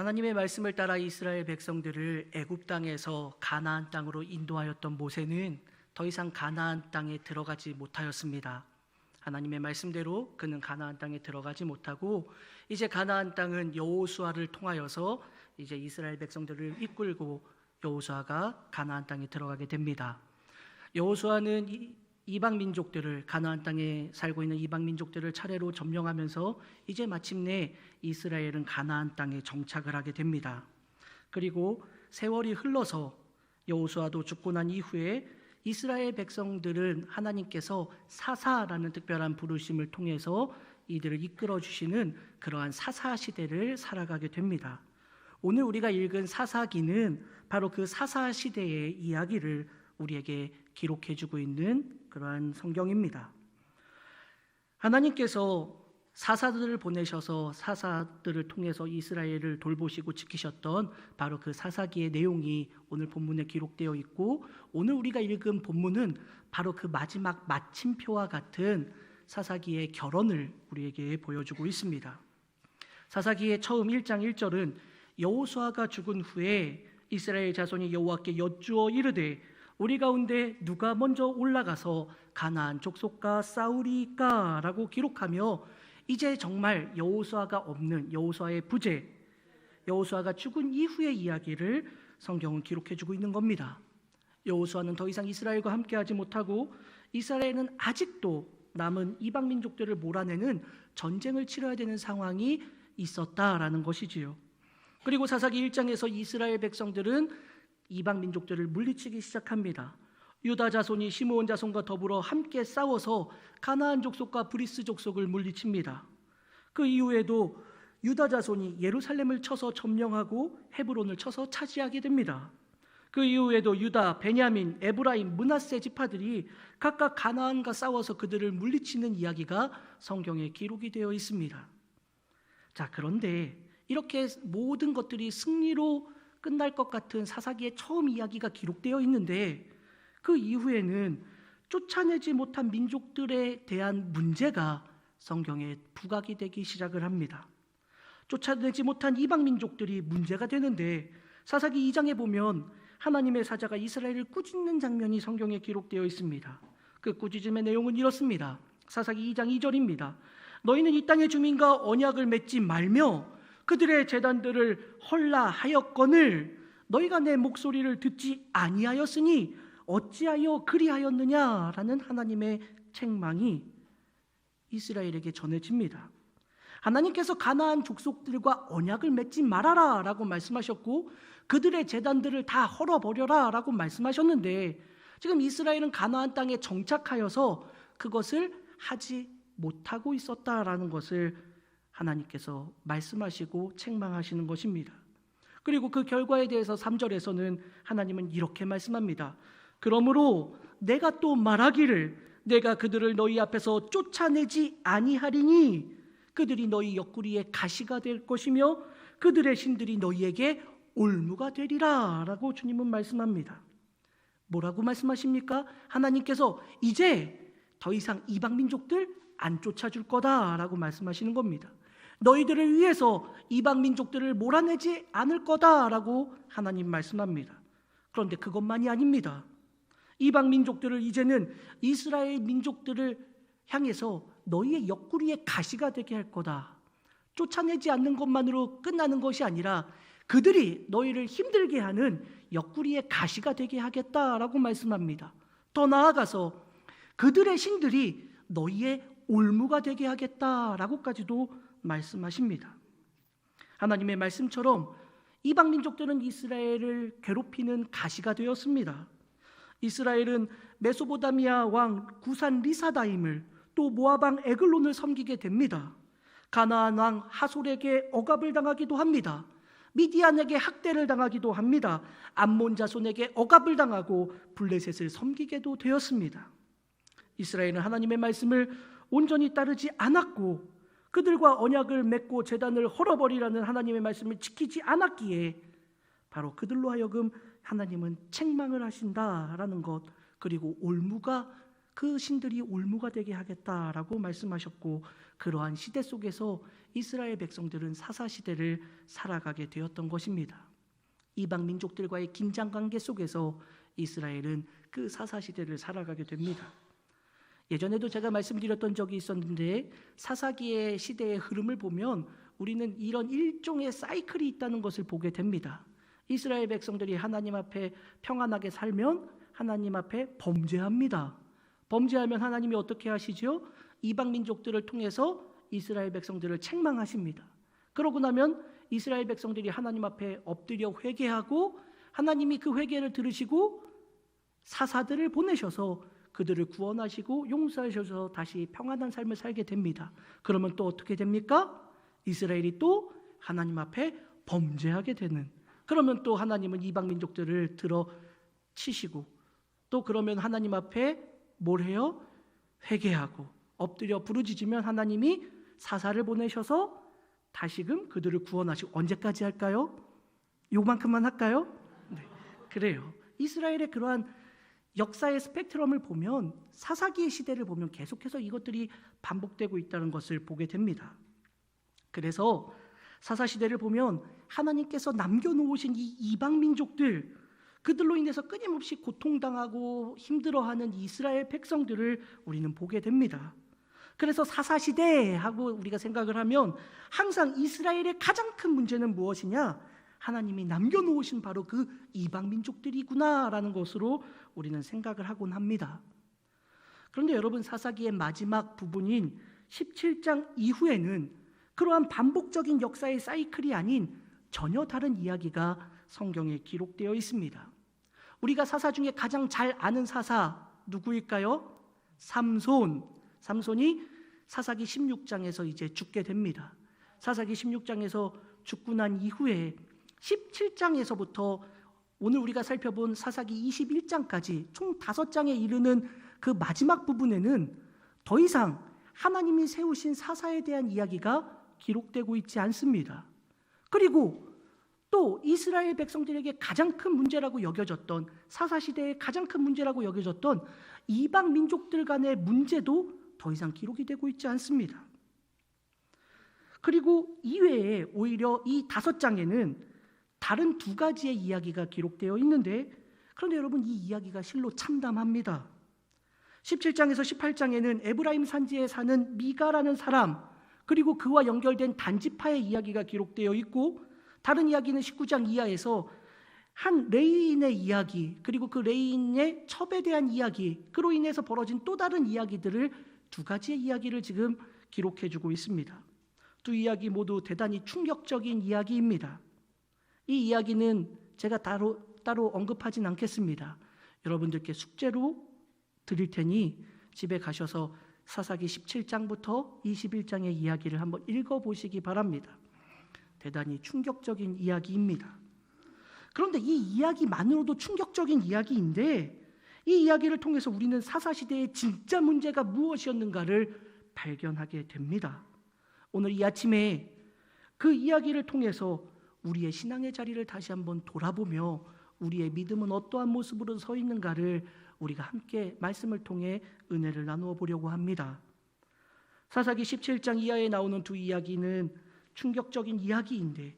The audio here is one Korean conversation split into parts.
하나님의 말씀을 따라 이스라엘 백성들을 애굽 땅에서 가나안 땅으로 인도하였던 모세는 더 이상 가나안 땅에 들어가지 못하였습니다. 하나님의 말씀대로 그는 가나안 땅에 들어가지 못하고 이제 가나안 땅은 여호수아를 통하여서 이제 이스라엘 백성들을 이끌고 여호수아가 가나안 땅에 들어가게 됩니다. 여호수아는 이방 민족들을, 가나안 땅에 살고 있는 이방 민족들을 차례로 점령하면서 이제 마침내 이스라엘은 가나안 땅에 정착을 하게 됩니다. 그리고 세월이 흘러서 여호수아도 죽고 난 이후에 이스라엘 백성들은 하나님께서 사사라는 특별한 부르심을 통해서 이들을 이끌어 주시는 그러한 사사 시대를 살아가게 됩니다. 오늘 우리가 읽은 사사기는 바로 그 사사 시대의 이야기를 우리에게 기록해 주고 있는 그러한 성경입니다. 하나님께서 사사들을 보내셔서 사사들을 통해서 이스라엘을 돌보시고 지키셨던 바로 그 사사기의 내용이 오늘 본문에 기록되어 있고, 오늘 우리가 읽은 본문은 바로 그 마지막 마침표와 같은 사사기의 결론을 우리에게 보여주고 있습니다. 사사기의 처음 1장 1절은 여호수아가 죽은 후에 이스라엘 자손이 여호와께 여쭈어 이르되 우리 가운데 누가 먼저 올라가서 가나안 족속과 싸우리까? 라고 기록하며 이제 정말 여호수아가 없는, 여호수아의 부재, 여호수아가 죽은 이후의 이야기를 성경은 기록해주고 있는 겁니다. 여호수아는 더 이상 이스라엘과 함께하지 못하고 이스라엘은 아직도 남은 이방 민족들을 몰아내는 전쟁을 치러야 되는 상황이 있었다라는 것이지요. 그리고 사사기 1장에서 이스라엘 백성들은 이방 민족들을 물리치기 시작합니다. 유다 자손이 시므온 자손과 더불어 함께 싸워서 가나안 족속과 브리스 족속을 물리칩니다. 그 이후에도 유다 자손이 예루살렘을 쳐서 점령하고 헤브론을 쳐서 차지하게 됩니다. 그 이후에도 유다, 베냐민, 에브라임, 므낫세 지파들이 각각 가나안과 싸워서 그들을 물리치는 이야기가 성경에 기록이 되어 있습니다. 자, 그런데 이렇게 모든 것들이 승리로 끝날 것 같은 사사기의 처음 이야기가 기록되어 있는데 그 이후에는 쫓아내지 못한 민족들에 대한 문제가 성경에 부각이 되기 시작을 합니다. 쫓아내지 못한 이방 민족들이 문제가 되는데 사사기 2장에 보면 하나님의 사자가 이스라엘을 꾸짖는 장면이 성경에 기록되어 있습니다. 그 꾸짖음의 내용은 이렇습니다. 사사기 2장 2절입니다. 너희는 이 땅의 주민과 언약을 맺지 말며 그들의 제단들을 헐라하였거늘 너희가 내 목소리를 듣지 아니하였으니 어찌하여 그리하였느냐라는 하나님의 책망이 이스라엘에게 전해집니다. 하나님께서 가나안 족속들과 언약을 맺지 말아라 라고 말씀하셨고 그들의 제단들을 다 헐어버려라 라고 말씀하셨는데 지금 이스라엘은 가나안 땅에 정착하여서 그것을 하지 못하고 있었다라는 것을 하나님께서 말씀하시고 책망하시는 것입니다. 그리고 그 결과에 대해서 3절에서는 하나님은 이렇게 말씀합니다. 그러므로 내가 또 말하기를 내가 그들을 너희 앞에서 쫓아내지 아니하리니 그들이 너희 옆구리에 가시가 될 것이며 그들의 신들이 너희에게 올무가 되리라 라고 주님은 말씀합니다. 뭐라고 말씀하십니까? 하나님께서 이제 더 이상 이방 민족들 안 쫓아줄 거다라고 말씀하시는 겁니다. 너희들을 위해서 이방 민족들을 몰아내지 않을 거다라고 하나님 말씀합니다. 그런데 그것만이 아닙니다. 이방 민족들을 이제는 이스라엘 민족들을 향해서 너희의 옆구리에 가시가 되게 할 거다. 쫓아내지 않는 것만으로 끝나는 것이 아니라 그들이 너희를 힘들게 하는 옆구리에 가시가 되게 하겠다라고 말씀합니다. 더 나아가서 그들의 신들이 너희의 올무가 되게 하겠다라고까지도 말씀하십니다. 하나님의 말씀처럼 이방 민족들은 이스라엘을 괴롭히는 가시가 되었습니다. 이스라엘은 메소보다미아 왕 구산 리사다임을 또 모압 왕 에글론을 섬기게 됩니다. 가나안 왕 하솔에게 억압을 당하기도 합니다. 미디안에게 학대를 당하기도 합니다. 암몬 자손에게 억압을 당하고 블레셋을 섬기게도 되었습니다. 이스라엘은 하나님의 말씀을 온전히 따르지 않았고 그들과 언약을 맺고 제단을 헐어버리라는 하나님의 말씀을 지키지 않았기에 바로 그들로 하여금 하나님은 책망을 하신다라는 것, 그리고 올무가 그 신들이 올무가 되게 하겠다라고 말씀하셨고, 그러한 시대 속에서 이스라엘 백성들은 사사시대를 살아가게 되었던 것입니다. 이방 민족들과의 긴장관계 속에서 이스라엘은 그 사사시대를 살아가게 됩니다. 예전에도 제가 말씀드렸던 적이 있었는데, 사사기의 시대의 흐름을 보면 우리는 이런 일종의 사이클이 있다는 것을 보게 됩니다. 이스라엘 백성들이 하나님 앞에 평안하게 살면 하나님 앞에 범죄합니다. 범죄하면 하나님이 어떻게 하시죠? 이방 민족들을 통해서 이스라엘 백성들을 책망하십니다. 그러고 나면 이스라엘 백성들이 하나님 앞에 엎드려 회개하고, 하나님이 그 회개를 들으시고 사사들을 보내셔서 그들을 구원하시고 용서하셔서 다시 평안한 삶을 살게 됩니다. 그러면 또 어떻게 됩니까? 이스라엘이 또 하나님 앞에 범죄하게 되는, 그러면 또 하나님은 이방 민족들을 들어 치시고, 또 그러면 하나님 앞에 뭘 해요? 회개하고 엎드려 부르짖으면 하나님이 사사를 보내셔서 다시금 그들을 구원하시고, 언제까지 할까요? 요만큼만 할까요? 네, 그래요. 이스라엘의 그러한 역사의 스펙트럼을 보면, 사사기의 시대를 보면 계속해서 이것들이 반복되고 있다는 것을 보게 됩니다. 그래서 사사시대를 보면 하나님께서 남겨놓으신 이 이방 민족들, 그들로 인해서 끊임없이 고통당하고 힘들어하는 이스라엘 백성들을 우리는 보게 됩니다. 그래서 사사시대 하고 우리가 생각을 하면 항상 이스라엘의 가장 큰 문제는 무엇이냐? 하나님이 남겨놓으신 바로 그 이방 민족들이구나라는 것으로 우리는 생각을 하곤 합니다. 그런데 여러분, 사사기의 마지막 부분인 17장 이후에는 그러한 반복적인 역사의 사이클이 아닌 전혀 다른 이야기가 성경에 기록되어 있습니다. 우리가 사사 중에 가장 잘 아는 사사 누구일까요? 삼손이 사사기 16장에서 이제 죽게 됩니다. 사사기 16장에서 죽고 난 이후에 17장에서부터 오늘 우리가 살펴본 사사기 21장까지 총 5장에 이르는 그 마지막 부분에는 더 이상 하나님이 세우신 사사에 대한 이야기가 기록되고 있지 않습니다. 그리고 또 이스라엘 백성들에게 가장 큰 문제라고 여겨졌던, 사사시대의 가장 큰 문제라고 여겨졌던 이방 민족들 간의 문제도 더 이상 기록이 되고 있지 않습니다. 그리고 이외에 오히려 이 5장에는 다른 2가지의 이야기가 기록되어 있는데, 그런데 여러분, 이 이야기가 실로 참담합니다. 17장에서 18장에는 에브라임 산지에 사는 미가라는 사람, 그리고 그와 연결된 단지파의 이야기가 기록되어 있고, 다른 이야기는 19장 이하에서 한 레위인의 이야기, 그리고 그 레위인의 첩에 대한 이야기, 그로 인해서 벌어진 또 다른 이야기들을 2가지의 이야기를 지금 기록해주고 있습니다. 2 이야기 모두 대단히 충격적인 이야기입니다. 이 이야기는 제가 따로 언급하진 않겠습니다. 여러분들께 숙제로 드릴 테니 집에 가셔서 사사기 17장부터 21장의 이야기를 한번 읽어보시기 바랍니다. 대단히 충격적인 이야기입니다. 그런데 이 이야기만으로도 충격적인 이야기인데, 이 이야기를 통해서 우리는 사사시대의 진짜 문제가 무엇이었는가를 발견하게 됩니다. 오늘 이 아침에 그 이야기를 통해서 우리의 신앙의 자리를 다시 한번 돌아보며 우리의 믿음은 어떠한 모습으로 서 있는가를 우리가 함께 말씀을 통해 은혜를 나누어 보려고 합니다. 사사기 17장 이하에 나오는 2 이야기는 충격적인 이야기인데,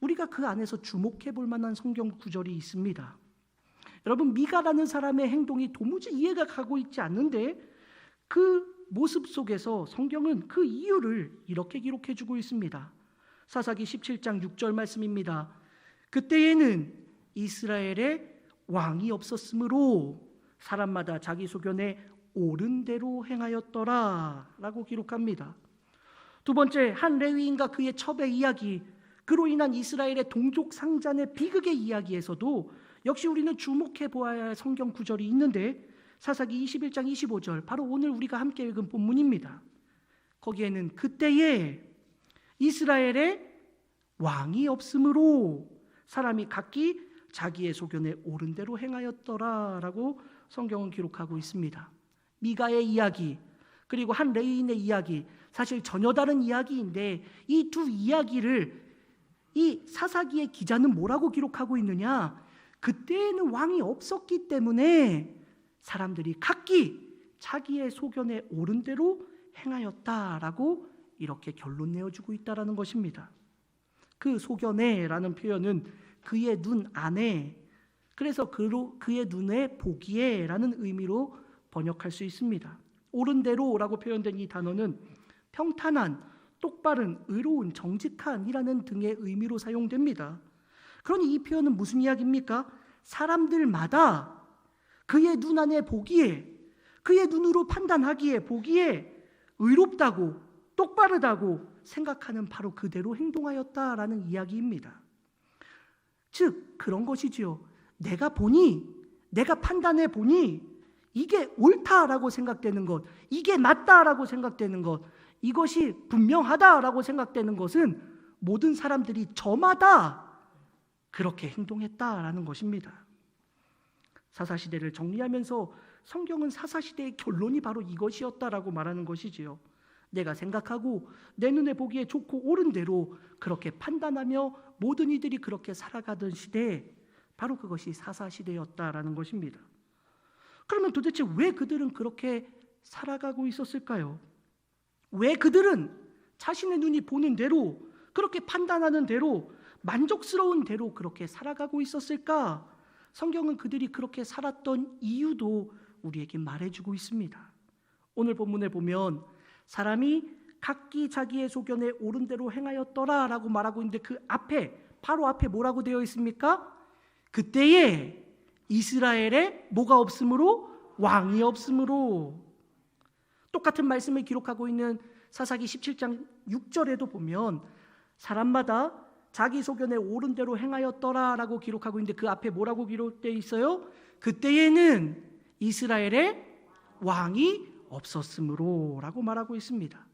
우리가 그 안에서 주목해 볼 만한 성경 구절이 있습니다. 여러분, 미가라는 사람의 행동이 도무지 이해가 가고 있지 않는데, 그 모습 속에서 성경은 그 이유를 이렇게 기록해 주고 있습니다. 사사기 17장 6절 말씀입니다. 그때에는 이스라엘에 왕이 없었으므로 사람마다 자기 소견에 옳은 대로 행하였더라 라고 기록합니다. 2 번째, 한 레위인과 그의 첩의 이야기, 그로 인한 이스라엘의 동족 상잔의 비극의 이야기에서도 역시 우리는 주목해 보아야 할 성경 구절이 있는데, 사사기 21장 25절, 바로 오늘 우리가 함께 읽은 본문입니다. 거기에는 그때에 이스라엘에 왕이 없으므로 사람이 각기 자기의 소견에 옳은 대로 행하였더라 라고 성경은 기록하고 있습니다. 미가의 이야기, 그리고 한 레위인의 이야기, 사실 전혀 다른 이야기인데, 이 2 이야기를 이 사사기의 기자는 뭐라고 기록하고 있느냐? 그때에는 왕이 없었기 때문에 사람들이 각기 자기의 소견에 옳은 대로 행하였다라고 이렇게 결론 내어주고 있다라는 것입니다. 그 소견에라는 표현은 그의 눈 안에, 그래서 그의 눈에 보기에라는 의미로 번역할 수 있습니다. 옳은 대로라고 표현된 이 단어는 평탄한, 똑바른, 의로운, 정직한이라는 등의 의미로 사용됩니다. 그러니 이 표현은 무슨 이야기입니까? 사람들마다 그의 눈 안에 보기에, 그의 눈으로 판단하기에, 보기에 의롭다고, 똑바르다고 생각하는 바로 그대로 행동하였다라는 이야기입니다. 즉 그런 것이지요. 내가 보니, 내가 판단해 보니 이게 옳다라고 생각되는 것, 이게 맞다라고 생각되는 것, 이것이 분명하다라고 생각되는 것은 모든 사람들이 저마다 그렇게 행동했다라는 것입니다. 사사시대를 정리하면서 성경은 사사시대의 결론이 바로 이것이었다라고 말하는 것이지요. 내가 생각하고 내 눈에 보기에 좋고 옳은 대로 그렇게 판단하며 모든 이들이 그렇게 살아가던 시대에 바로 그것이 사사시대였다라는 것입니다. 그러면 도대체 왜 그들은 그렇게 살아가고 있었을까요? 왜 그들은 자신의 눈이 보는 대로, 그렇게 판단하는 대로, 만족스러운 대로 그렇게 살아가고 있었을까? 성경은 그들이 그렇게 살았던 이유도 우리에게 말해주고 있습니다. 오늘 본문에 보면 사람이 각기 자기의 소견에 옳은 대로 행하였더라 라고 말하고 있는데 그 앞에, 바로 앞에 뭐라고 되어 있습니까? 그때에 이스라엘에 뭐가 없으므로? 왕이 없으므로. 똑같은 말씀을 기록하고 있는 사사기 17장 6절에도 보면 사람마다 자기 소견에 옳은 대로 행하였더라 라고 기록하고 있는데 그 앞에 뭐라고 기록되어 있어요? 그때에는 이스라엘에 왕이 없었으므로 라고 말하고 있습니다.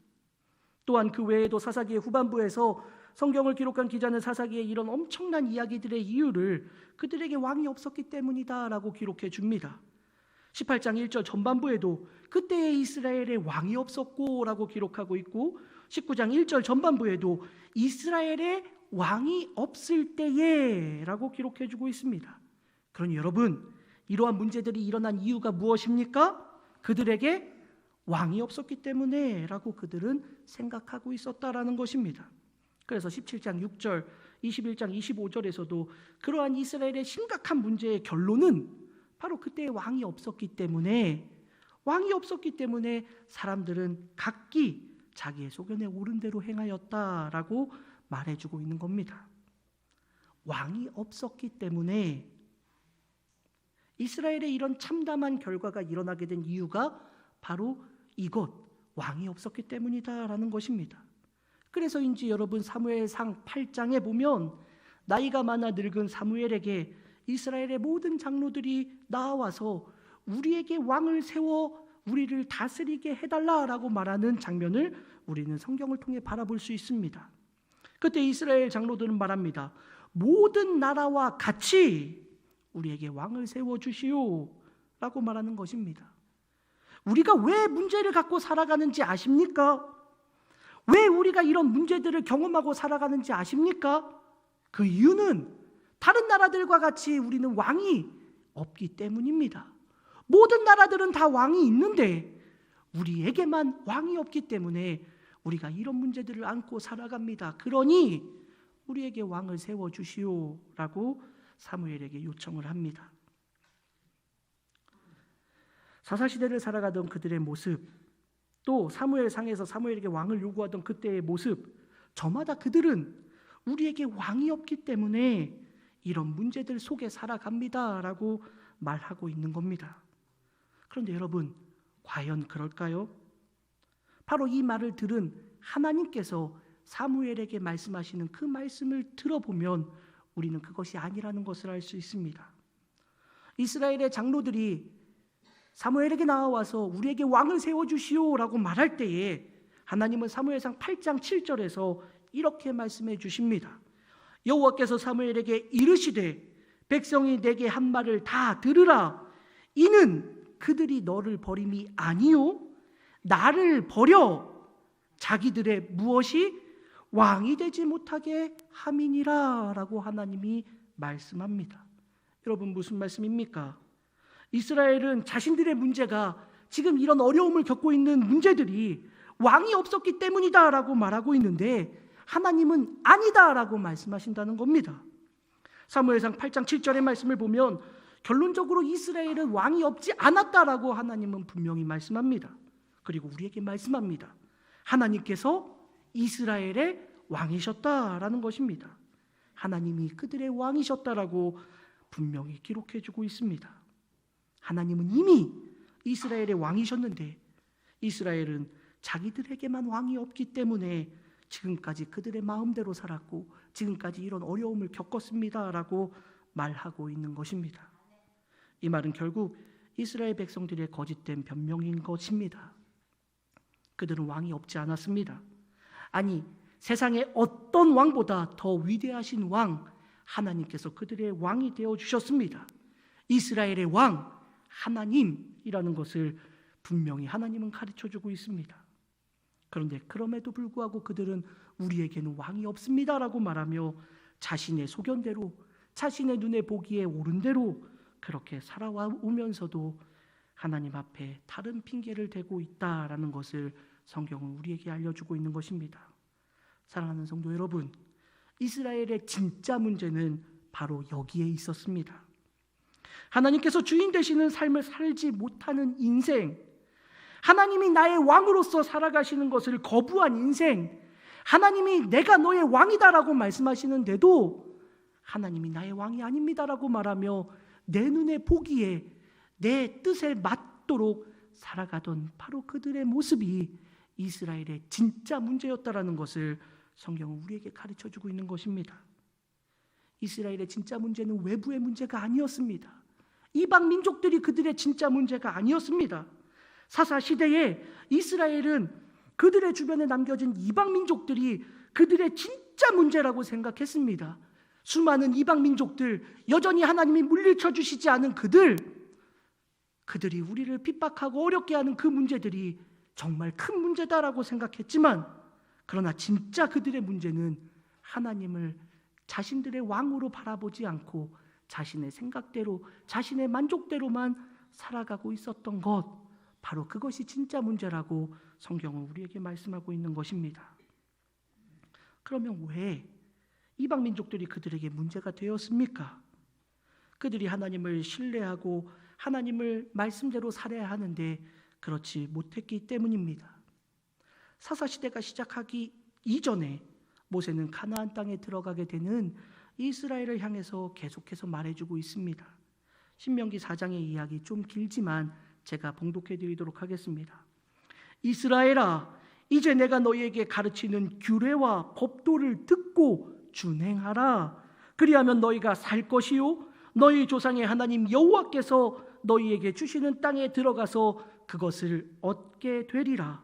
또한 그 외에도 사사기의 후반부에서 성경을 기록한 기자는 사사기의 이런 엄청난 이야기들의 이유를 그들에게 왕이 없었기 때문이다 라고 기록해 줍니다. 18장 1절 전반부에도 그때에 이스라엘에 왕이 없었고 라고 기록하고 있고 19장 1절 전반부에도 이스라엘에 왕이 없을 때에 라고 기록해 주고 있습니다. 그러니 여러분, 이러한 문제들이 일어난 이유가 무엇입니까? 그들에게 왕이 없었기 때문에 라고 그들은 생각하고 있었다라는 것입니다. 그래서 17장 6절, 21장 25절에서도 그러한 이스라엘의 심각한 문제의 결론은 바로 그때에 왕이 없었기 때문에, 왕이 없었기 때문에 사람들은 각기 자기의 소견에 옳은 대로 행하였다라고 말해주고 있는 겁니다. 왕이 없었기 때문에 이스라엘의 이런 참담한 결과가 일어나게 된 이유가 바로 이것, 왕이 없었기 때문이다라는 것입니다. 그래서인지 여러분 사무엘상 8장에 보면 나이가 많아 늙은 사무엘에게 이스라엘의 모든 장로들이 나와서 우리에게 왕을 세워 우리를 다스리게 해달라라고 말하는 장면을 우리는 성경을 통해 바라볼 수 있습니다. 그때 이스라엘 장로들은 말합니다. 모든 나라와 같이 우리에게 왕을 세워주시오 라고 말하는 것입니다. 우리가 왜 문제를 갖고 살아가는지 아십니까? 왜 우리가 이런 문제들을 경험하고 살아가는지 아십니까? 그 이유는 다른 나라들과 같이 우리는 왕이 없기 때문입니다. 모든 나라들은 다 왕이 있는데 우리에게만 왕이 없기 때문에 우리가 이런 문제들을 안고 살아갑니다. 그러니 우리에게 왕을 세워주시오 라고 사무엘에게 요청을 합니다. 사사시대를 살아가던 그들의 모습, 또 사무엘상에서 사무엘에게 왕을 요구하던 그때의 모습, 저마다 그들은 우리에게 왕이 없기 때문에 이런 문제들 속에 살아갑니다 라고 말하고 있는 겁니다. 그런데 여러분, 과연 그럴까요? 바로 이 말을 들은 하나님께서 사무엘에게 말씀하시는 그 말씀을 들어보면 우리는 그것이 아니라는 것을 알 수 있습니다. 이스라엘의 장로들이 사무엘에게 나와서 우리에게 왕을 세워주시오라고 말할 때에 하나님은 사무엘상 8장 7절에서 이렇게 말씀해 주십니다. 여호와께서 사무엘에게 이르시되 백성이 내게 한 말을 다 들으라. 이는 그들이 너를 버림이 아니요 나를 버려 자기들의 무엇이 왕이 되지 못하게 함이니라 라고 하나님이 말씀합니다. 여러분 무슨 말씀입니까? 이스라엘은 자신들의 문제가 지금 이런 어려움을 겪고 있는 문제들이 왕이 없었기 때문이다라고 말하고 있는데 하나님은 아니다라고 말씀하신다는 겁니다. 사무엘상 8장 7절의 말씀을 보면 결론적으로 이스라엘은 왕이 없지 않았다라고 하나님은 분명히 말씀합니다. 그리고 우리에게 말씀합니다. 하나님께서 이스라엘의 왕이셨다라는 것입니다. 하나님이 그들의 왕이셨다라고 분명히 기록해주고 있습니다. 하나님은 이미 이스라엘의 왕이셨는데 이스라엘은 자기들에게만 왕이 없기 때문에 지금까지 그들의 마음대로 살았고 지금까지 이런 어려움을 겪었습니다라고 말하고 있는 것입니다. 이 말은 결국 이스라엘 백성들의 거짓된 변명인 것입니다. 그들은 왕이 없지 않았습니다. 아니, 세상의 어떤 왕보다 더 위대하신 왕 하나님께서 그들의 왕이 되어주셨습니다. 이스라엘의 왕 하나님이라는 것을 분명히 하나님은 가르쳐주고 있습니다. 그런데 그럼에도 불구하고 그들은 우리에게는 왕이 없습니다라고 말하며 자신의 소견대로 자신의 눈에 보기에 옳은 대로 그렇게 살아오면서도 하나님 앞에 다른 핑계를 대고 있다라는 것을 성경은 우리에게 알려주고 있는 것입니다. 사랑하는 성도 여러분, 이스라엘의 진짜 문제는 바로 여기에 있었습니다. 하나님께서 주인 되시는 삶을 살지 못하는 인생, 하나님이 나의 왕으로서 살아가시는 것을 거부한 인생, 하나님이 내가 너의 왕이다라고 말씀하시는데도 하나님이 나의 왕이 아닙니다라고 말하며 내 눈에 보기에 내 뜻에 맞도록 살아가던 바로 그들의 모습이 이스라엘의 진짜 문제였다라는 것을 성경은 우리에게 가르쳐주고 있는 것입니다. 이스라엘의 진짜 문제는 외부의 문제가 아니었습니다. 이방 민족들이 그들의 진짜 문제가 아니었습니다. 사사시대에 이스라엘은 그들의 주변에 남겨진 이방 민족들이 그들의 진짜 문제라고 생각했습니다. 수많은 이방 민족들, 여전히 하나님이 물리쳐 주시지 않은 그들이 우리를 핍박하고 어렵게 하는 그 문제들이 정말 큰 문제다라고 생각했지만, 그러나 진짜 그들의 문제는 하나님을 자신들의 왕으로 바라보지 않고 자신의 생각대로 자신의 만족대로만 살아가고 있었던 것, 바로 그것이 진짜 문제라고 성경은 우리에게 말씀하고 있는 것입니다. 그러면 왜 이방 민족들이 그들에게 문제가 되었습니까? 그들이 하나님을 신뢰하고 하나님을 말씀대로 살아야 하는데 그렇지 못했기 때문입니다. 사사시대가 시작하기 이전에 모세는 가나안 땅에 들어가게 되는 이스라엘을 향해서 계속해서 말해주고 있습니다. 신명기 4장의 이야기 좀 길지만 제가 봉독해 드리도록 하겠습니다. 이스라엘아, 이제 내가 너희에게 가르치는 규례와 법도를 듣고 준행하라. 그리하면 너희가 살 것이요 너희 조상의 하나님 여호와께서 너희에게 주시는 땅에 들어가서 그것을 얻게 되리라.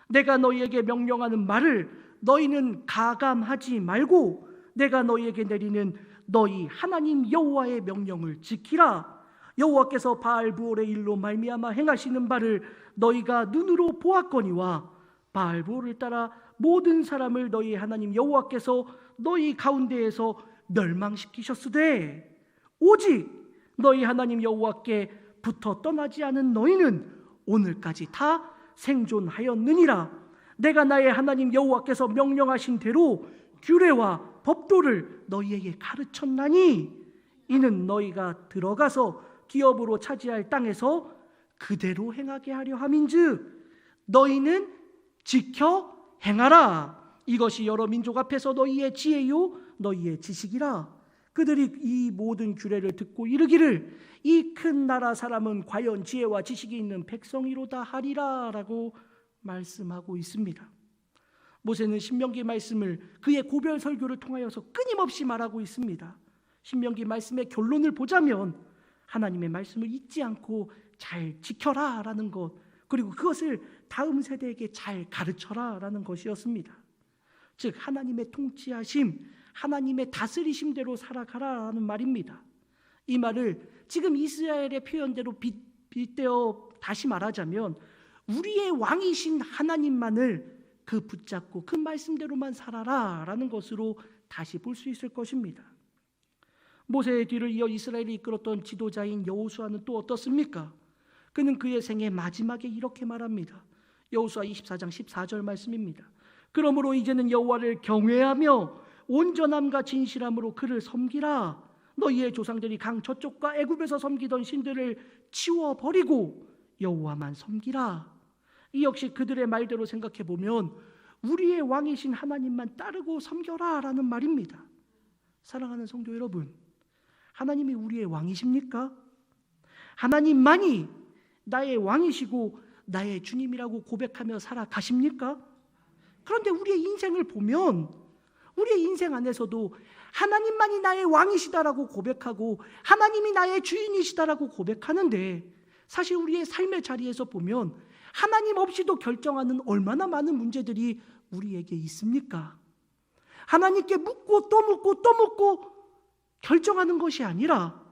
내가 너희에게 명령하는 말을 너희는 가감하지 말고 내가 너희에게 내리는 너희 하나님 여호와의 명령을 지키라. 여호와께서 바알브올의 일로 말미암아 행하시는 바를 너희가 눈으로 보았거니와 바알브올을 따라 모든 사람을 너희 하나님 여호와께서 너희 가운데에서 멸망시키셨으되 오직 너희 하나님 여호와께 붙어 떠나지 않은 너희는 오늘까지 다 생존하였느니라. 내가 나의 하나님 여호와께서 명령하신 대로 규례와 법도를 너희에게 가르쳤나니 이는 너희가 들어가서 기업으로 차지할 땅에서 그대로 행하게 하려 함인즉 너희는 지켜 행하라. 이것이 여러 민족 앞에서 너희의 지혜요 너희의 지식이라. 그들이 이 모든 규례를 듣고 이르기를 이 큰 나라 사람은 과연 지혜와 지식이 있는 백성이로다 하리라 라고 말씀하고 있습니다. 모세는 신명기 말씀을 그의 고별 설교를 통하여서 끊임없이 말하고 있습니다. 신명기 말씀의 결론을 보자면 하나님의 말씀을 잊지 않고 잘 지켜라 라는 것, 그리고 그것을 다음 세대에게 잘 가르쳐라 라는 것이었습니다. 즉 하나님의 통치하심, 하나님의 다스리심대로 살아가라라는 말입니다. 이 말을 지금 이스라엘의 표현대로 빗대어 다시 말하자면 우리의 왕이신 하나님만을 그 붙잡고 그 말씀대로만 살아라라는 것으로 다시 볼 수 있을 것입니다. 모세의 뒤를 이어 이스라엘이 이끌었던 지도자인 여호수아는 또 어떻습니까? 그는 그의 생애 마지막에 이렇게 말합니다. 여호수아 24장 14절 말씀입니다. 그러므로 이제는 여호와를 경외하며 온전함과 진실함으로 그를 섬기라. 너희의 조상들이 강 저쪽과 애굽에서 섬기던 신들을 치워버리고 여호와만 섬기라. 이 역시 그들의 말대로 생각해 보면 우리의 왕이신 하나님만 따르고 섬겨라 라는 말입니다. 사랑하는 성도 여러분, 하나님이 우리의 왕이십니까? 하나님만이 나의 왕이시고 나의 주님이라고 고백하며 살아가십니까? 그런데 우리의 인생을 보면 우리의 인생 안에서도 하나님만이 나의 왕이시다라고 고백하고 하나님이 나의 주인이시다라고 고백하는데, 사실 우리의 삶의 자리에서 보면 하나님 없이도 결정하는 얼마나 많은 문제들이 우리에게 있습니까? 하나님께 묻고 또 묻고 또 묻고 결정하는 것이 아니라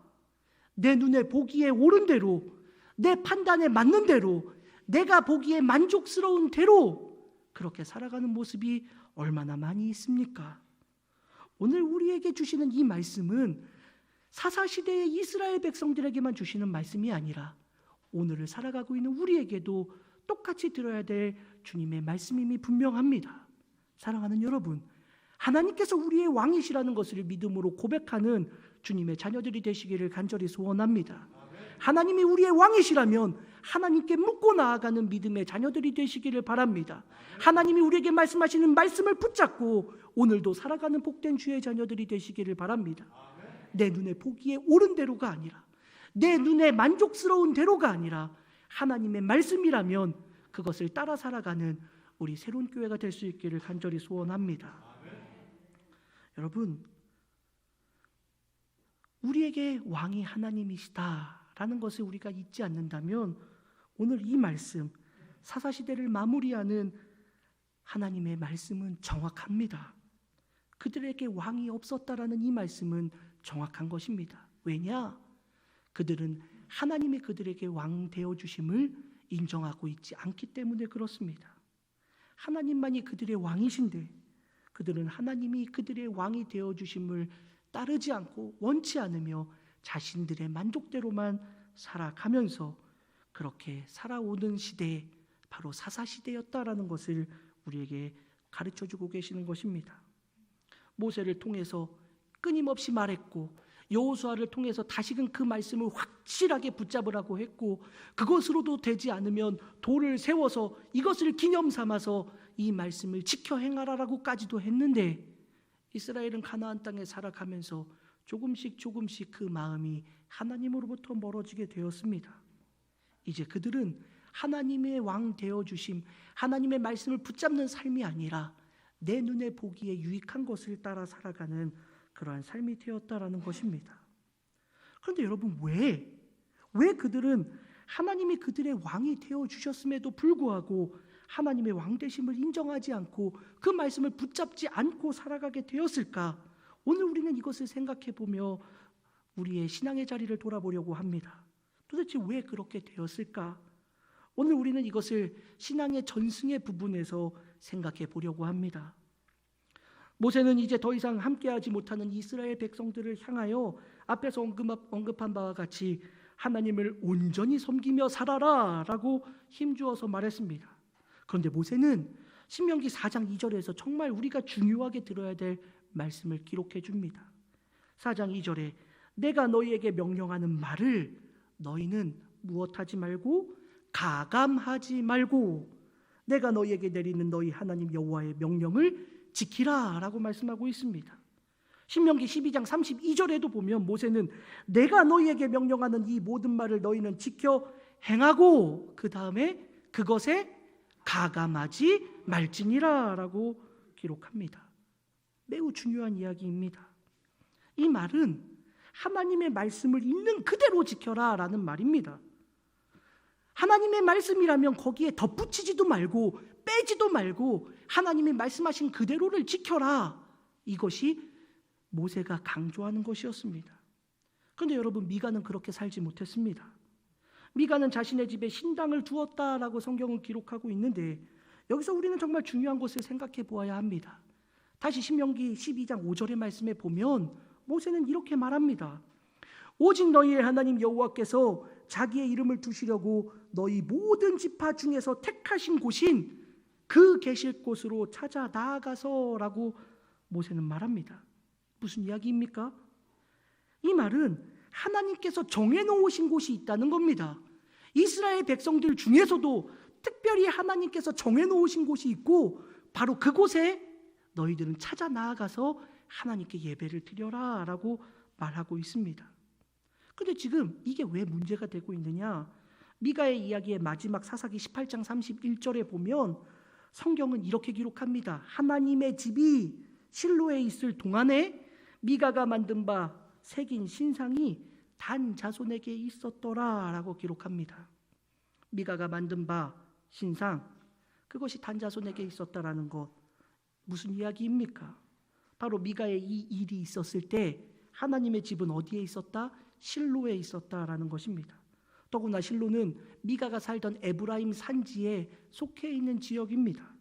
내 눈에 보기에 옳은 대로, 내 판단에 맞는 대로, 내가 보기에 만족스러운 대로 그렇게 살아가는 모습이 얼마나 많이 있습니까? 오늘 우리에게 주시는 이 말씀은 사사시대의 이스라엘 백성들에게만 주시는 말씀이 아니라 오늘을 살아가고 있는 우리에게도 똑같이 들어야 될 주님의 말씀임이 분명합니다. 사랑하는 여러분, 하나님께서 우리의 왕이시라는 것을 믿음으로 고백하는 주님의 자녀들이 되시기를 간절히 소원합니다. 하나님이 우리의 왕이시라면 하나님께 묻고 나아가는 믿음의 자녀들이 되시기를 바랍니다. 하나님이 우리에게 말씀하시는 말씀을 붙잡고 오늘도 살아가는 복된 주의 자녀들이 되시기를 바랍니다. 내 눈에 보기에 옳은 대로가 아니라, 내 눈에 만족스러운 대로가 아니라 하나님의 말씀이라면 그것을 따라 살아가는 우리 새로운 교회가 될 수 있기를 간절히 소원합니다. 여러분, 우리에게 왕이 하나님이시다라는 것을 우리가 잊지 않는다면 오늘 이 말씀, 사사시대를 마무리하는 하나님의 말씀은 정확합니다. 그들에게 왕이 없었다라는 이 말씀은 정확한 것입니다. 왜냐? 그들은 하나님이 그들에게 왕 되어주심을 인정하고 있지 않기 때문에 그렇습니다. 하나님만이 그들의 왕이신데 그들은 하나님이 그들의 왕이 되어주심을 따르지 않고 원치 않으며 자신들의 만족대로만 살아가면서 그렇게 살아오는 시대에 바로 사사시대였다라는 것을 우리에게 가르쳐주고 계시는 것입니다. 모세를 통해서 끊임없이 말했고 여호수아를 통해서 다시금 그 말씀을 확실하게 붙잡으라고 했고, 그것으로도 되지 않으면 돌을 세워서 이것을 기념 삼아서 이 말씀을 지켜 행하라라고까지도 했는데, 이스라엘은 가나안 땅에 살아가면서 조금씩 그 마음이 하나님으로부터 멀어지게 되었습니다. 이제 그들은 하나님의 왕 되어주심, 하나님의 말씀을 붙잡는 삶이 아니라 내 눈에 보기에 유익한 것을 따라 살아가는 그러한 삶이 되었다라는 것입니다. 그런데 여러분, 왜 그들은 하나님이 그들의 왕이 되어주셨음에도 불구하고 하나님의 왕 되심을 인정하지 않고 그 말씀을 붙잡지 않고 살아가게 되었을까? 오늘 우리는 이것을 생각해 보며 우리의 신앙의 자리를 돌아보려고 합니다. 도대체 왜 그렇게 되었을까? 오늘 우리는 이것을 신앙의 전승의 부분에서 생각해 보려고 합니다. 모세는 이제 더 이상 함께하지 못하는 이스라엘 백성들을 향하여 앞에서 언급한 바와 같이 하나님을 온전히 섬기며 살아라 라고 힘주어서 말했습니다. 그런데 모세는 신명기 4장 2절에서 정말 우리가 중요하게 들어야 될 말씀을 기록해 줍니다. 4장 2절에 내가 너희에게 명령하는 말을 너희는 무엇하지 말고 가감하지 말고 내가 너희에게 내리는 너희 하나님 여호와의 명령을 지키라 라고 말씀하고 있습니다. 신명기 12장 32절에도 보면 모세는 내가 너희에게 명령하는 이 모든 말을 너희는 지켜 행하고 그 다음에 그것에 가감하지 말지니라 라고 기록합니다. 매우 중요한 이야기입니다. 이 말은 하나님의 말씀을 있는 그대로 지켜라 라는 말입니다. 하나님의 말씀이라면 거기에 덧붙이지도 말고 빼지도 말고 하나님이 말씀하신 그대로를 지켜라. 이것이 모세가 강조하는 것이었습니다. 그런데 여러분, 미가는 그렇게 살지 못했습니다. 미가는 자신의 집에 신당을 두었다라고 성경은 기록하고 있는데 여기서 우리는 정말 중요한 것을 생각해 보아야 합니다. 다시 신명기 12장 5절의 말씀에 보면 모세는 이렇게 말합니다. 오직 너희의 하나님 여호와께서 자기의 이름을 두시려고 너희 모든 지파 중에서 택하신 곳인 그 계실 곳으로 찾아 나아가서라고 모세는 말합니다. 무슨 이야기입니까? 이 말은 하나님께서 정해놓으신 곳이 있다는 겁니다. 이스라엘 백성들 중에서도 특별히 하나님께서 정해놓으신 곳이 있고 바로 그곳에 너희들은 찾아 나아가서 하나님께 예배를 드려라 라고 말하고 있습니다. 그런데 지금 이게 왜 문제가 되고 있느냐? 미가의 이야기의 마지막 사사기 18장 31절에 보면 성경은 이렇게 기록합니다. 하나님의 집이 실로에 있을 동안에 미가가 만든 바 새긴 신상이 단 자손에게 있었더라 라고 기록합니다. 미가가 만든 바 신상, 그것이 단 자손에게 있었다라는 것, 무슨 이야기입니까? 바로 미가의 이 일이 있었을 때 하나님의 집은 어디에 있었다? 실로에 있었다라는 것입니다. 더구나 실로는 미가가 살던 에브라임 산지에 속해 있는 지역입니다.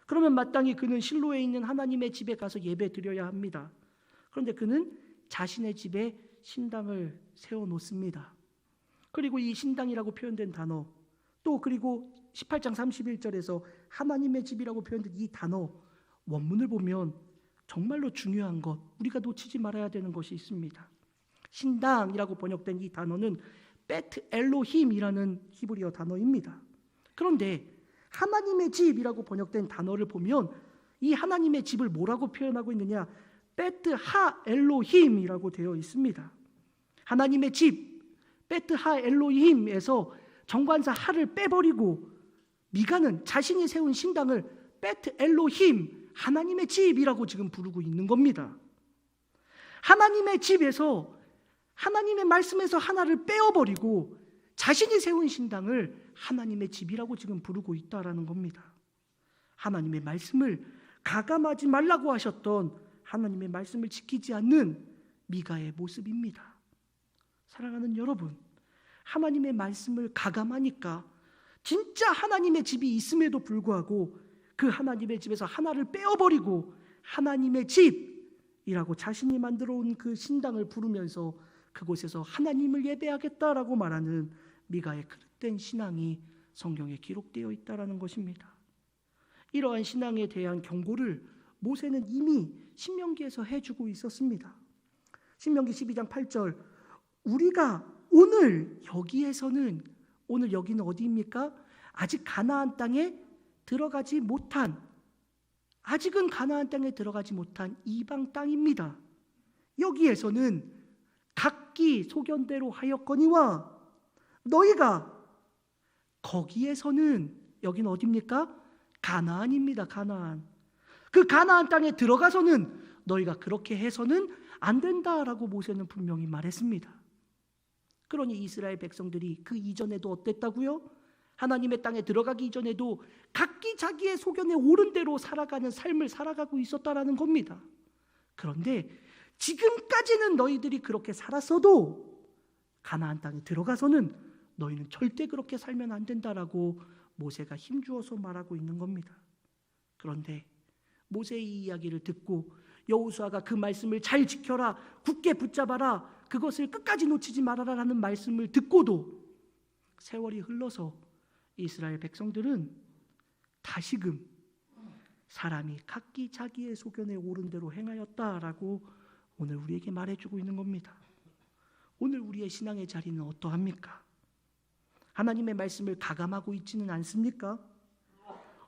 그러면 마땅히 그는 실로에 있는 하나님의 집에 가서 예배 드려야 합니다. 그런데 그는 자신의 집에 신당을 세워놓습니다. 그리고 이 신당이라고 표현된 단어, 또 그리고 18장 31절에서 하나님의 집이라고 표현된 이 단어, 원문을 보면 정말로 중요한 것, 우리가 놓치지 말아야 되는 것이 있습니다. 신당이라고 번역된 이 단어는 베트 엘로힘이라는 히브리어 단어입니다. 그런데 하나님의 집이라고 번역된 단어를 보면 이 하나님의 집을 뭐라고 표현하고 있느냐? 베트 하 엘로힘이라고 되어 있습니다. 하나님의 집, 베트 하 엘로힘에서 정관사 하를 빼버리고 미가는 자신이 세운 신당을 베트 엘로힘, 하나님의 집이라고 지금 부르고 있는 겁니다. 하나님의 집에서 하나님의 말씀에서 하나를 빼어버리고 자신이 세운 신당을 하나님의 집이라고 지금 부르고 있다라는 겁니다. 하나님의 말씀을 가감하지 말라고 하셨던 하나님의 말씀을 지키지 않는 미가의 모습입니다. 사랑하는 여러분, 하나님의 말씀을 가감하니까 진짜 하나님의 집이 있음에도 불구하고 그 하나님의 집에서 하나를 빼어버리고 하나님의 집이라고 자신이 만들어 온 그 신당을 부르면서 그곳에서 하나님을 예배하겠다라고 말하는 미가의 그릇된 신앙이 성경에 기록되어 있다라는 것입니다. 이러한 신앙에 대한 경고를 모세는 이미 신명기에서 해주고 있었습니다. 신명기 12장 8절, 우리가 오늘 여기에서는, 오늘 여기는 어디입니까? 아직 가나안 땅에 들어가지 못한, 아직은 가나안 땅에 들어가지 못한 이방 땅입니다. 여기에서는 각기 소견대로 하였거니와 너희가 거기에서는, 여기는 어디입니까? 가나안입니다. 가나안. 그 가나안 땅에 들어가서는 너희가 그렇게 해서는 안 된다라고 모세는 분명히 말했습니다. 그러니 이스라엘 백성들이 그 이전에도 어땠다고요? 하나님의 땅에 들어가기 이전에도 각기 자기의 소견에 옳은 대로 살아가는 삶을 살아가고 있었다라는 겁니다. 그런데 지금까지는 너희들이 그렇게 살았어도 가나안 땅에 들어가서는 너희는 절대 그렇게 살면 안 된다라고 모세가 힘주어서 말하고 있는 겁니다. 그런데 모세의 이 이야기를 듣고 여호수아가 그 말씀을 잘 지켜라, 굳게 붙잡아라, 그것을 끝까지 놓치지 말아라라는 말씀을 듣고도 세월이 흘러서 이스라엘 백성들은 다시금 사람이 각기 자기의 소견에 옳은 대로 행하였다라고 오늘 우리에게 말해주고 있는 겁니다. 오늘 우리의 신앙의 자리는 어떠합니까? 하나님의 말씀을 가감하고 있지는 않습니까?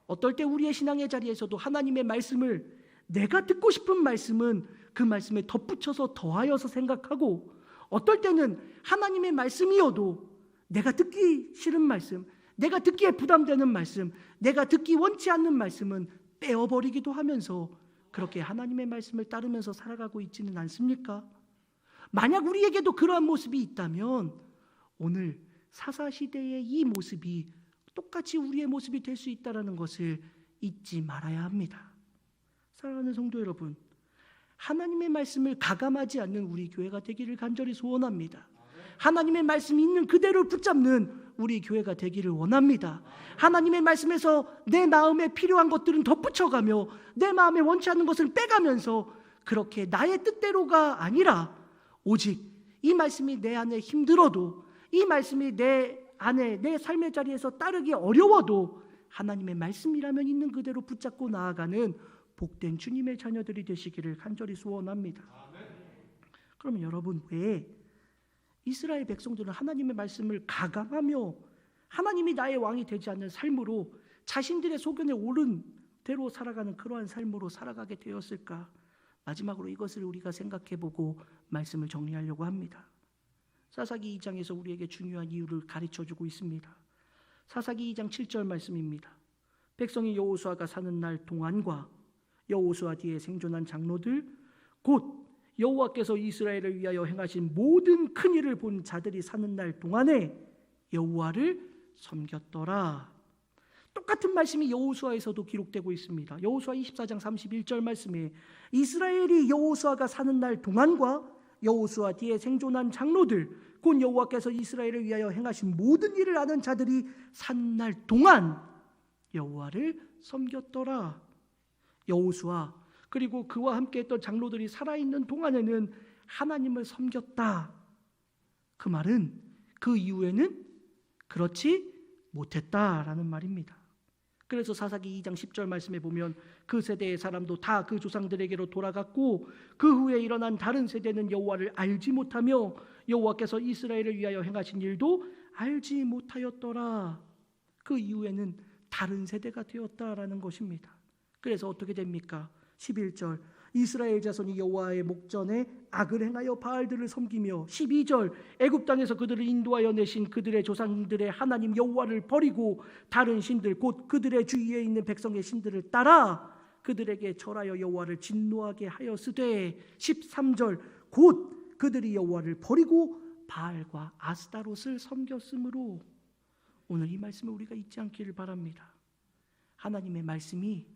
어떨 때 우리의 신앙의 자리에서도 하나님의 말씀을, 내가 듣고 싶은 말씀은 그 말씀에 덧붙여서 더하여서 생각하고, 어떨 때는 하나님의 말씀이어도 내가 듣기 싫은 말씀, 내가 듣기에 부담되는 말씀, 내가 듣기 원치 않는 말씀은 빼어버리기도 하면서 그렇게 하나님의 말씀을 따르면서 살아가고 있지는 않습니까? 만약 우리에게도 그러한 모습이 있다면 오늘 사사시대의 이 모습이 똑같이 우리의 모습이 될 수 있다는 것을 잊지 말아야 합니다. 사랑하는 성도 여러분, 하나님의 말씀을 가감하지 않는 우리 교회가 되기를 간절히 소원합니다. 하나님의 말씀이 있는 그대로 붙잡는 우리 교회가 되기를 원합니다. 하나님의 말씀에서 내 마음에 필요한 것들은 덧붙여가며 내 마음에 원치 않는 것을 빼가면서 그렇게 나의 뜻대로가 아니라 오직 이 말씀이 내 안에 힘들어도 이 말씀이 내 안에 내 삶의 자리에서 따르기 어려워도 하나님의 말씀이라면 있는 그대로 붙잡고 나아가는 복된 주님의 자녀들이 되시기를 간절히 소원합니다. 그러면 여러분, 왜 이스라엘 백성들은 하나님의 말씀을 가감하며 하나님이 나의 왕이 되지 않는 삶으로 자신들의 소견에 옳은 대로 살아가는 그러한 삶으로 살아가게 되었을까? 마지막으로 이것을 우리가 생각해보고 말씀을 정리하려고 합니다. 사사기 2장에서 우리에게 중요한 이유를 가르쳐주고 있습니다. 사사기 2장 7절 말씀입니다. 백성이 여호수아가 사는 날 동안과 여호수아 뒤에 생존한 장로들 곧 여호와께서 이스라엘을 위하여 행하신 모든 큰 일을 본 자들이 사는 날 동안에 여호와를 섬겼더라. 똑같은 말씀이 여호수아에서도 기록되고 있습니다. 여호수아 24장 31절 말씀에 이스라엘이 여호수아가 사는 날 동안과 여호수아 뒤에 생존한 장로들 곧 여호와께서 이스라엘을 위하여 행하신 모든 일을 아는 자들이 산 날 동안 여호와를 섬겼더라. 여호수아 그리고 그와 함께 했던 장로들이 살아있는 동안에는 하나님을 섬겼다. 그 말은 그 이후에는 그렇지 못했다라는 말입니다. 그래서 사사기 2장 10절 말씀에 보면 그 세대의 사람도 다 그 조상들에게로 돌아갔고 그 후에 일어난 다른 세대는 여호와를 알지 못하며 여호와께서 이스라엘을 위하여 행하신 일도 알지 못하였더라. 그 이후에는 다른 세대가 되었다라는 것입니다. 그래서 어떻게 됩니까? 11절 이스라엘 자손이 여호와의 목전에 악을 행하여 바알들을 섬기며 12절 애굽 땅에서 그들을 인도하여 내신 그들의 조상들의 하나님 여호와를 버리고 다른 신들 곧 그들의 주위에 있는 백성의 신들을 따라 그들에게 절하여 여호와를 진노하게 하였으되 13절 곧 그들이 여호와를 버리고 바알과 아스타롯을 섬겼으므로 오늘 이 말씀을 우리가 잊지 않기를 바랍니다. 하나님의 말씀이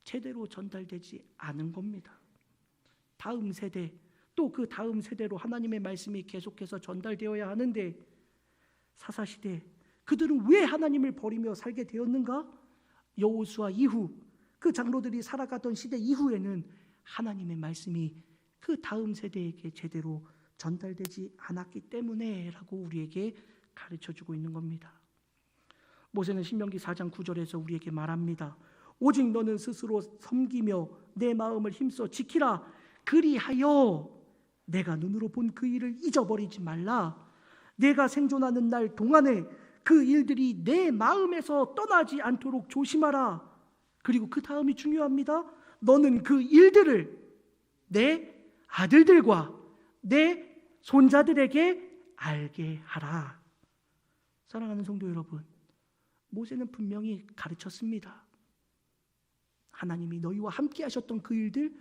제대로 전달되지 않은 겁니다. 다음 세대 또 그 다음 세대로 하나님의 말씀이 계속해서 전달되어야 하는데 사사시대 그들은 왜 하나님을 버리며 살게 되었는가? 여호수아 이후 그 장로들이 살아가던 시대 이후에는 하나님의 말씀이 그 다음 세대에게 제대로 전달되지 않았기 때문에 라고 우리에게 가르쳐주고 있는 겁니다. 모세는 신명기 4장 9절에서 우리에게 말합니다. 오직 너는 스스로 섬기며 내 마음을 힘써 지키라. 그리하여 내가 눈으로 본 그 일을 잊어버리지 말라. 내가 생존하는 날 동안에 그 일들이 내 마음에서 떠나지 않도록 조심하라. 그리고 그 다음이 중요합니다. 너는 그 일들을 내 아들들과 내 손자들에게 알게 하라. 사랑하는 성도 여러분, 모세는 분명히 가르쳤습니다. 하나님이 너희와 함께 하셨던 그 일들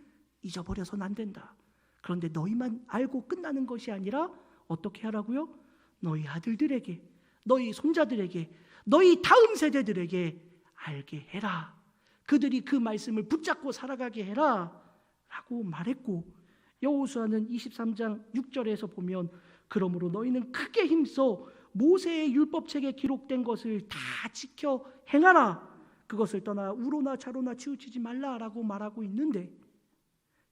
잊어버려서는 안 된다. 그런데 너희만 알고 끝나는 것이 아니라 어떻게 하라고요? 너희 아들들에게, 너희 손자들에게, 너희 다음 세대들에게 알게 해라. 그들이 그 말씀을 붙잡고 살아가게 해라 라고 말했고, 여호수아는 23장 6절에서 보면 그러므로 너희는 크게 힘써 모세의 율법책에 기록된 것을 다 지켜 행하라. 그것을 떠나 우로나 좌로나 치우치지 말라라고 말하고 있는데,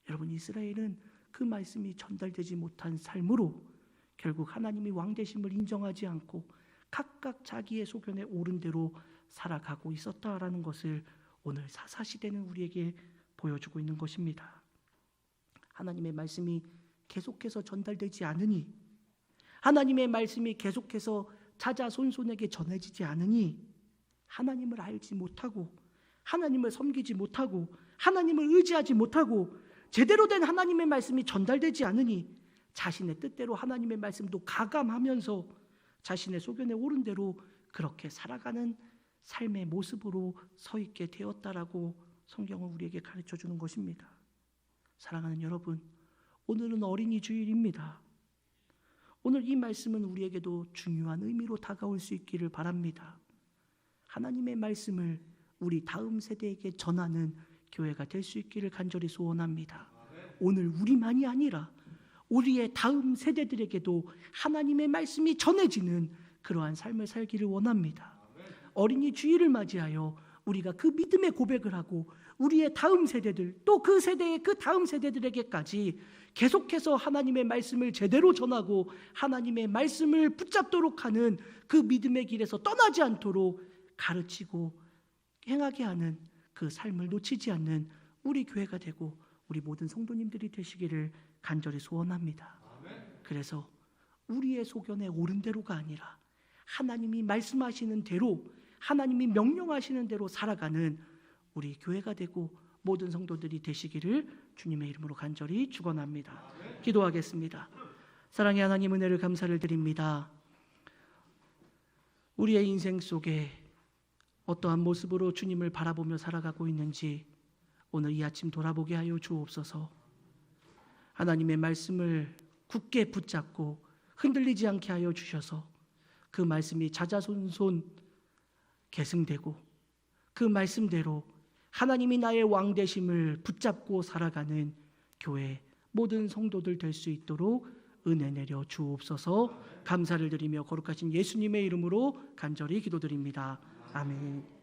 여러분, 이스라엘은 그 말씀이 전달되지 못한 삶으로 결국 하나님이 왕되심을 인정하지 않고 각각 자기의 소견에 옳은 대로 살아가고 있었다라는 것을 오늘 사사시대는 우리에게 보여주고 있는 것입니다. 하나님의 말씀이 계속해서 전달되지 않으니, 하나님의 말씀이 계속해서 자자손손에게 전해지지 않으니 하나님을 알지 못하고 하나님을 섬기지 못하고 하나님을 의지하지 못하고 제대로 된 하나님의 말씀이 전달되지 않으니 자신의 뜻대로 하나님의 말씀도 가감하면서 자신의 소견에 옳은 대로 그렇게 살아가는 삶의 모습으로 서 있게 되었다라고 성경은 우리에게 가르쳐주는 것입니다. 사랑하는 여러분, 오늘은 어린이 주일입니다. 오늘 이 말씀은 우리에게도 중요한 의미로 다가올 수 있기를 바랍니다. 하나님의 말씀을 우리 다음 세대에게 전하는 교회가 될 수 있기를 간절히 소원합니다. 오늘 우리만이 아니라 우리의 다음 세대들에게도 하나님의 말씀이 전해지는 그러한 삶을 살기를 원합니다. 어린이 주일을 맞이하여 우리가 그 믿음의 고백을 하고 우리의 다음 세대들, 또 그 세대의 그 다음 세대들에게까지 계속해서 하나님의 말씀을 제대로 전하고 하나님의 말씀을 붙잡도록 하는 그 믿음의 길에서 떠나지 않도록 가르치고 행하게 하는 그 삶을 놓치지 않는 우리 교회가 되고 우리 모든 성도님들이 되시기를 간절히 소원합니다. 그래서 우리의 소견에 옳은 대로가 아니라 하나님이 말씀하시는 대로, 하나님이 명령하시는 대로 살아가는 우리 교회가 되고 모든 성도들이 되시기를 주님의 이름으로 간절히 축원합니다. 기도하겠습니다. 사랑의 하나님, 은혜를 감사를 드립니다. 우리의 인생 속에 어떠한 모습으로 주님을 바라보며 살아가고 있는지 오늘 이 아침 돌아보게 하여 주옵소서. 하나님의 말씀을 굳게 붙잡고 흔들리지 않게 하여 주셔서 그 말씀이 자자손손 계승되고 그 말씀대로 하나님이 나의 왕 되심을 붙잡고 살아가는 교회 모든 성도들 될 수 있도록 은혜 내려 주옵소서. 감사를 드리며 거룩하신 예수님의 이름으로 간절히 기도드립니다. 아멘.